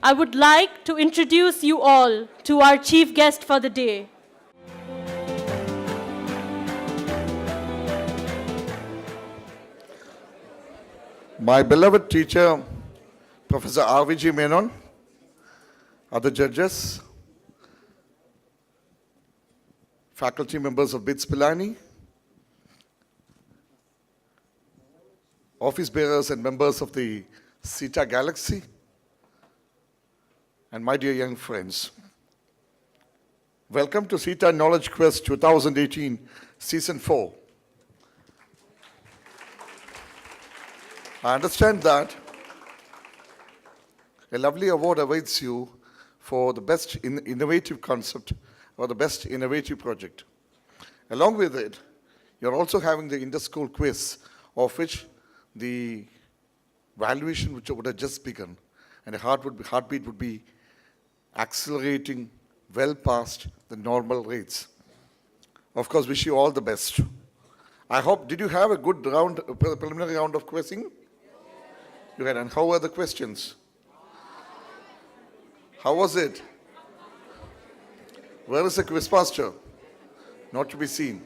I would like to introduce you all to our chief guest for the day. My beloved teacher, Professor R.V.G. Menon, other judges, faculty members of BITS Pilani, office bearers and members of the CETA Galaxy, and my dear young friends. Welcome to CETA Knowledge Quest 2018, Season 4. I understand that a lovely award awaits you for the best innovative concept or the best innovative project. Along with it, you're also having the inter-school quiz, of which the valuation which would have just begun, and a heartbeat would be accelerating well past the normal rates. Of course, wish you all the best. I hope, did you have a good round, preliminary round of quizzing? You had, and how were the questions? How was it? Where is the quiz master? Not to be seen.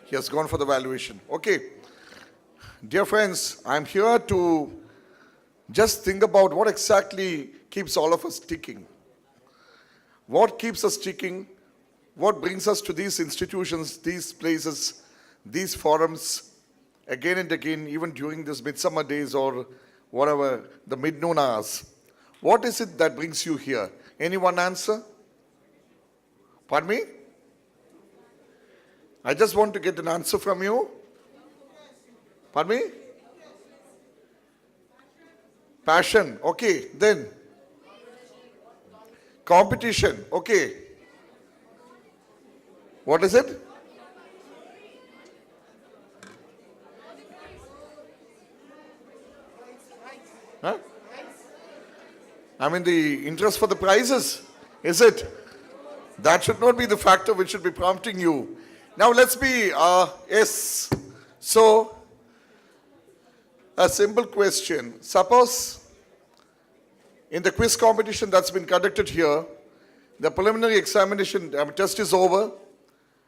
He has gone for the valuation. Okay. Dear friends, I'm here to just think about what exactly keeps all of us ticking. What keeps us ticking? What brings us to these institutions, these places, these forums, again and again, even during these midsummer days or whatever, the mid-noon hours. What is it that brings you here? Anyone answer? Pardon me? I just want to get an answer from you. Pardon me? Passion. Okay, then. Competition. Okay. What is it? Huh? I mean, the interest for the prizes, is it? That should not be the factor which should be prompting you. Now let's be, yes. So, a simple question. Suppose in the quiz competition that's been conducted here, the preliminary examination test is over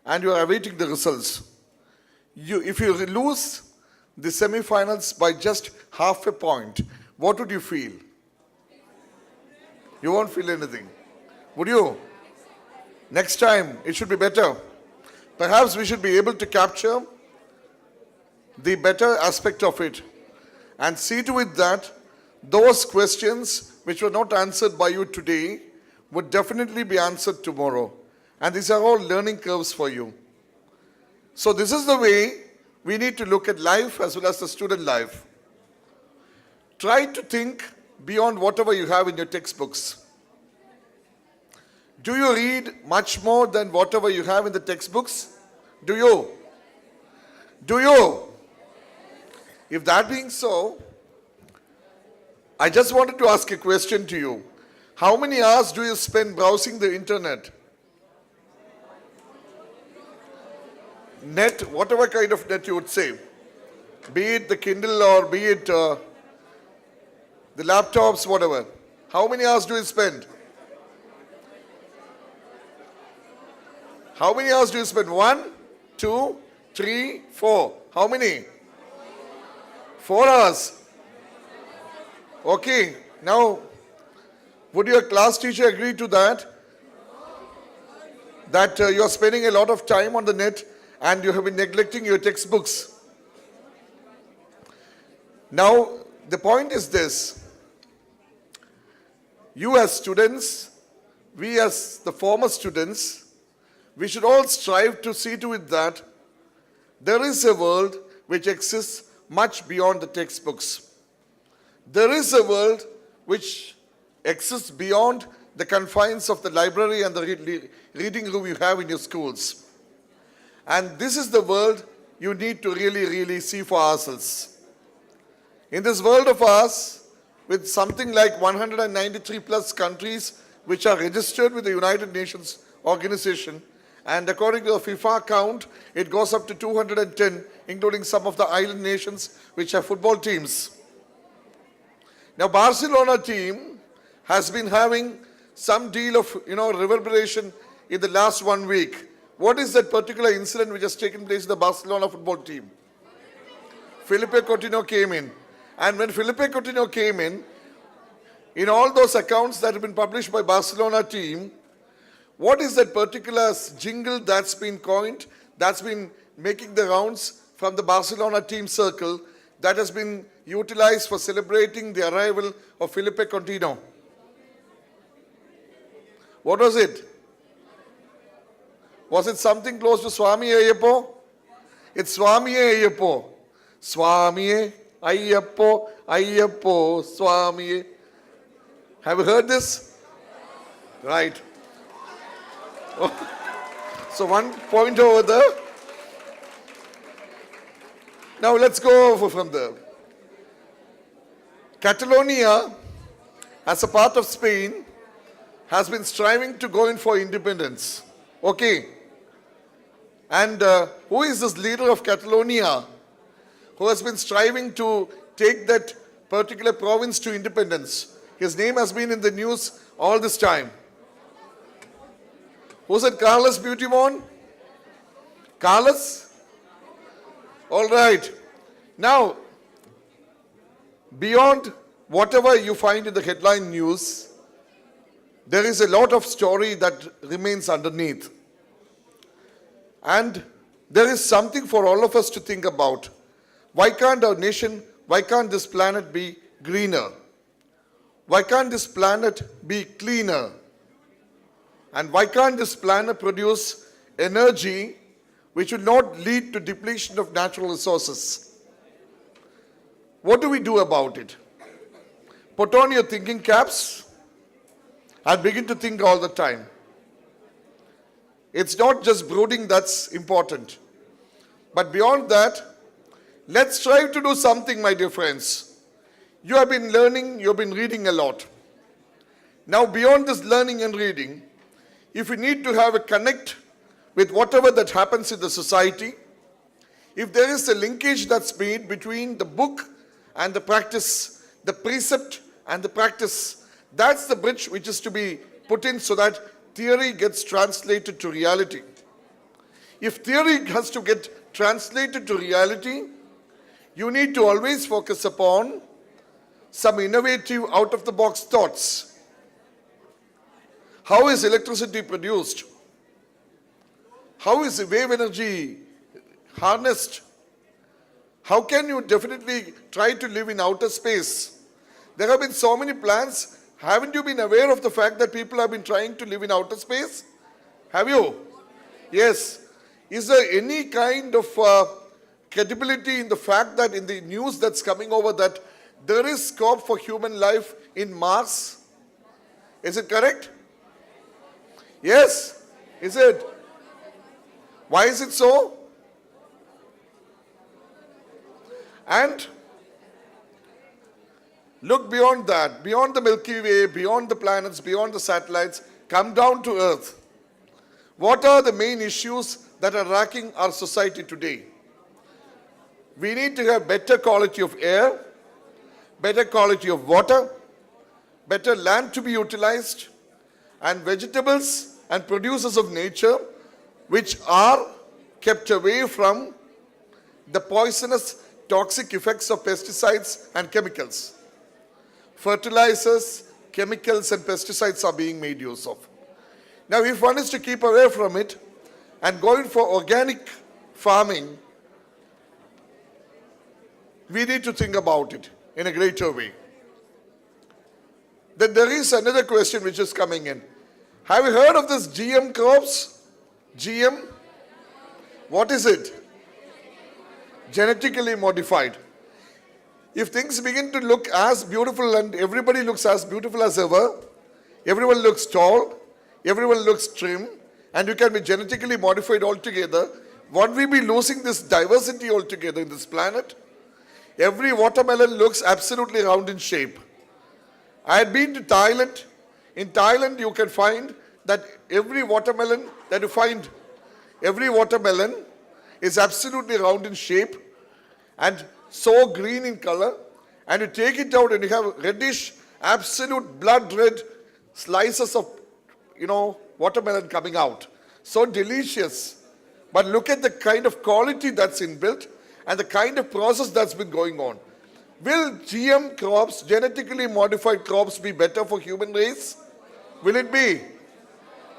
and you are awaiting the results. If you lose the semi-finals by just half a point, what would you feel? You won't feel anything. Would you? Next time, it should be better. Perhaps we should be able to capture the better aspect of it and see to it that those questions which were not answered by you today would definitely be answered tomorrow. And these are all learning curves for you. So this is the way we need to look at life as well as the student life. Try to think beyond whatever you have in your textbooks. Do you read much more than whatever you have in the textbooks? Do you? Do you? If that being so, I just wanted to ask a question to you. How many hours do you spend browsing the internet? Net, whatever kind of net you would say. Be it the Kindle or be it the laptops, whatever. How many hours do you spend? How many hours do you spend? 1, 2, 3, 4. How many? 4 hours. Okay. Now, would your class teacher agree to that? That you are spending a lot of time on the net and you have been neglecting your textbooks. Now, the point is this. You as students, we as the former students, we should all strive to see to it that there is a world which exists much beyond the textbooks. There is a world which exists beyond the confines of the library and the reading room you have in your schools. And this is the world you need to really see for ourselves. In this world of ours, with something like 193 plus countries which are registered with the United Nations organization, and according to the FIFA count, it goes up to 210, including some of the island nations which have football teams. Now, Barcelona team has been having some deal of, reverberation in the last 1 week. What is that particular incident which has taken place in the Barcelona football team? Felipe Coutinho came in. And when Felipe Coutinho came in all those accounts that have been published by Barcelona team, what is that particular jingle that's been coined, that's been making the rounds from the Barcelona team circle, that has been utilized for celebrating the arrival of Felipe Coutinho? What was it? Was it something close to Swami Ayyappo? It's Swami Ayyappo. Swami Ayyappo, Ayyappo, Swami. Have you heard this? Right. So 1 point over there. Now let's go over from there. Catalonia, as a part of Spain, has been striving to go in for independence. Okay. And who is this leader of Catalonia who has been striving to take that particular province to independence? His name has been in the news all this time. Who's it? Carlos Puigdemont? Carlos? All right. Now, beyond whatever you find in the headline news, there is a lot of story that remains underneath. And there is something for all of us to think about. Why can't our nation, why can't this planet be greener? Why can't this planet be cleaner? And why can't this planet produce energy which will not lead to depletion of natural resources? What do we do about it? Put on your thinking caps and begin to think all the time. It's not just brooding that's important. But beyond that, let's strive to do something, my dear friends. You have been learning, you've been reading a lot. Now, beyond this learning and reading, if we need to have a connect with whatever that happens in the society, if there is a linkage that's made between the book and the practice, the precept and the practice, that's the bridge which is to be put in so that theory gets translated to reality. If theory has to get translated to reality, you need to always focus upon some innovative out-of-the-box thoughts. How is electricity produced? How is wave energy harnessed? How can you definitely try to live in outer space? There have been so many plans. Haven't you been aware of the fact that people have been trying to live in outer space? Have you? Yes. Is there any kind of credibility in the fact that in the news that's coming over that there is scope for human life in Mars? Is it correct? Yes. Is it? Why is it so? And look beyond that, beyond the Milky Way, beyond the planets, beyond the satellites, come down to Earth. What are the main issues that are racking our society today? We need to have better quality of air, better quality of water, better land to be utilized, and vegetables and producers of nature which are kept away from the poisonous, toxic effects of pesticides and chemicals. Fertilizers, chemicals and pesticides are being made use of. Now, if one is to keep away from it and going for organic farming, we need to think about it in a greater way. Then there is another question which is coming in. Have you heard of this GM crops? GM? What is it? Genetically modified. If things begin to look as beautiful and everybody looks as beautiful as ever, everyone looks tall, everyone looks trim, and you can be genetically modified altogether, won't we be losing this diversity altogether in this planet? Every watermelon looks absolutely round in shape. I had been to Thailand. In Thailand, you can find that every watermelon that you find, every watermelon is absolutely round in shape and so green in color, and you take it out and you have reddish absolute blood red slices of, watermelon coming out. So delicious. But look at the kind of quality that's inbuilt and the kind of process that's been going on. Will GM crops, genetically modified crops, be better for human race? Will it be?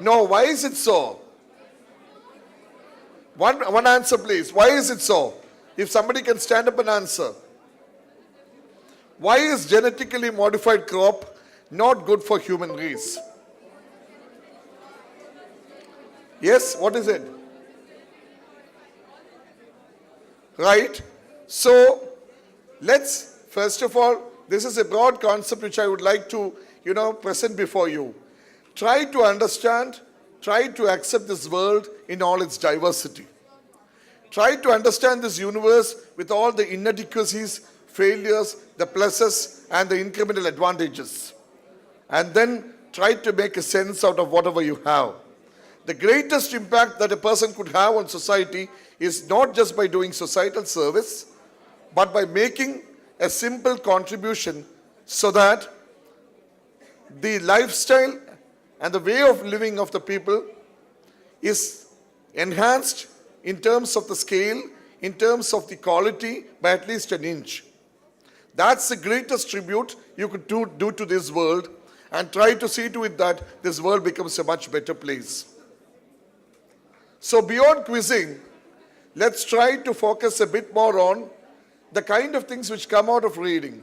No. Why is it so? One answer, please. Why is it so? If somebody can stand up and answer. Why is genetically modified crop not good for human race? Yes, what is it? Right? So, let's, first of all, this is a broad concept which I would like to, present before you. Try to understand, try to accept this world in all its diversity. Try to understand this universe with all the inadequacies, failures, the pluses, and the incremental advantages. And then try to make a sense out of whatever you have. The greatest impact that a person could have on society is not just by doing societal service, but by making a simple contribution so that the lifestyle and the way of living of the people is enhanced in terms of the scale, in terms of the quality by at least an inch. That's the greatest tribute you could do to this world, and try to see to it that this world becomes a much better place. So beyond quizzing, let's try to focus a bit more on the kind of things which come out of reading.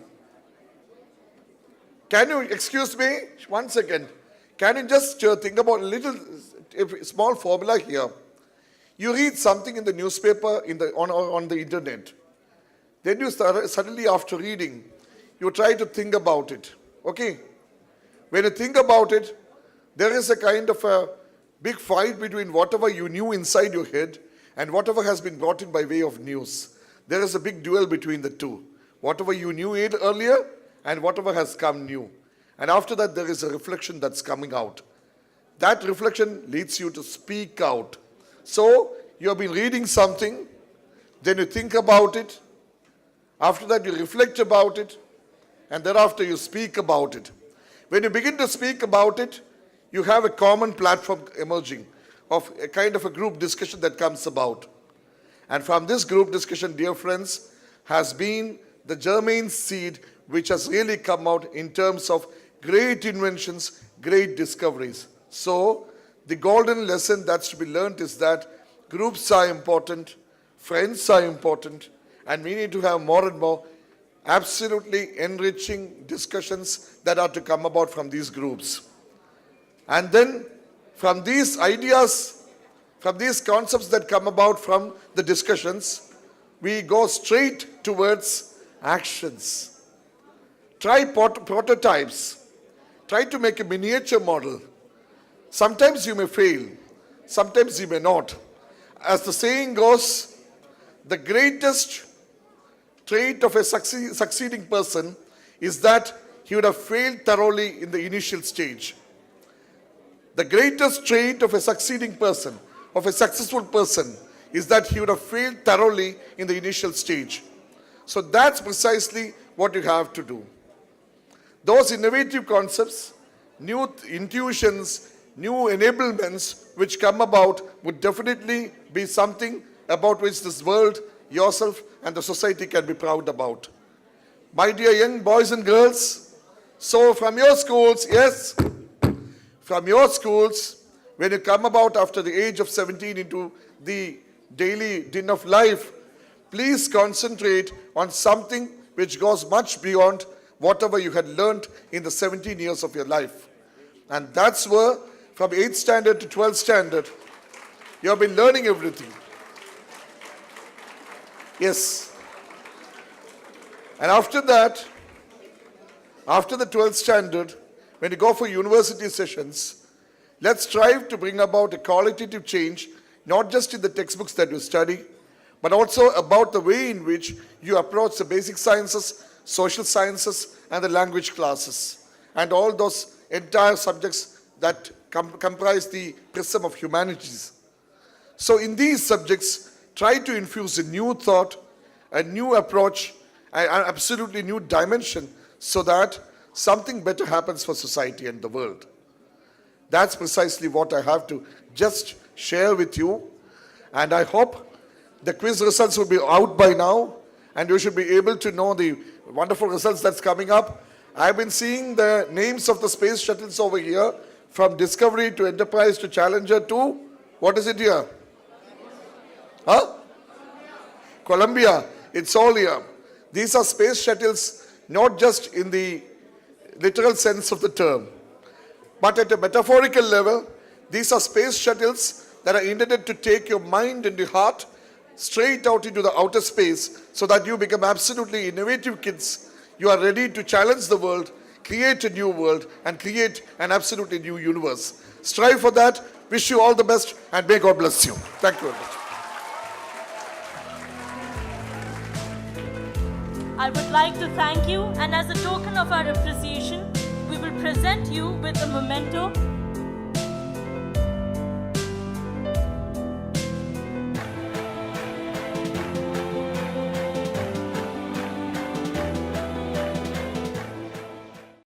Can you, excuse me, 1 second. Can you just think about a small formula here? You read something in the newspaper, on the internet. Then you suddenly, after reading, you try to think about it. Okay? When you think about it, there is a kind of a big fight between whatever you knew inside your head and whatever has been brought in by way of news. There is a big duel between the two. Whatever you knew earlier and whatever has come new. And after that, there is a reflection that's coming out. That reflection leads you to speak out. So, you have been reading something, then you think about it. After that, you reflect about it, and thereafter you speak about it. When you begin to speak about it, you have a common platform emerging of a kind of a group discussion that comes about. And from this group discussion, dear friends, has been the germane seed which has really come out in terms of great inventions, great discoveries. So, the golden lesson that's to be learned is that groups are important, friends are important, and we need to have more and more absolutely enriching discussions that are to come about from these groups. And then from these ideas, from these concepts that come about from the discussions, we go straight towards actions. Try prototypes. Try to make a miniature model. Sometimes you may fail. Sometimes you may not. As the saying goes, the greatest trait of a succeeding person is that he would have failed thoroughly in the initial stage. The greatest trait of a succeeding person, of a successful person, is that he would have failed thoroughly in the initial stage. So that's precisely what you have to do. Those innovative concepts, new intuitions, new enablements which come about would definitely be something about which this world, yourself, and the society can be proud about. My dear young boys and girls, so from your schools, yes, from your schools, when you come about after the age of 17 into the daily din of life, please concentrate on something which goes much beyond whatever you had learned in the 17 years of your life. And that's where, from 8th standard to 12th standard, you have been learning everything. Yes. And after that, after the 12th standard, when you go for university sessions, let's strive to bring about a qualitative change, not just in the textbooks that you study, but also about the way in which you approach the basic sciences, social sciences, and the language classes, and all those entire subjects that comprise the prism of humanities. So in these subjects, try to infuse a new thought, a new approach, an absolutely new dimension, so that something better happens for society and the world. That's precisely what I have to just share with you. And I hope the quiz results will be out by now, and you should be able to know the wonderful results that's coming up. I've been seeing the names of the space shuttles over here, from Discovery to Enterprise to Challenger to, what is it here? Huh? Columbia. It's all here. These are space shuttles, not just in the literal sense of the term, but at a metaphorical level. These are space shuttles that are intended to take your mind and your heart straight out into the outer space, so that you become absolutely innovative kids. You are ready to challenge the world, create a new world, and create an absolutely new universe. Strive for that. Wish you all the best, and may God bless you. Thank you very much. I would like to thank you, and as a token of our appreciation, we will present you with a memento